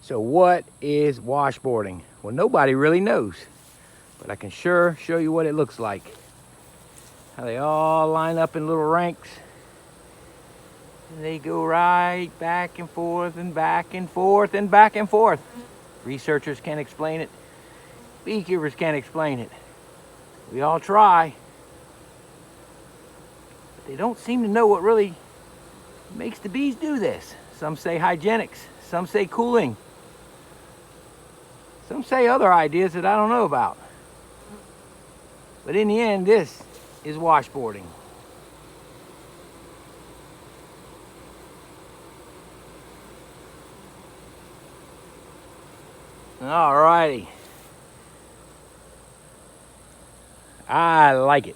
So what is washboarding? Well, nobody really knows, but I can sure show you what it looks like. How they all line up in little ranks, and they go right back and forth and back and forth and back and forth. Researchers can't explain it. Beekeepers can't explain it. We all try, but they don't seem to know what really makes the bees do this. Some say hygienics, some say cooling. Some say other ideas that I don't know about. But in the end, this is washboarding. Alrighty. I like it.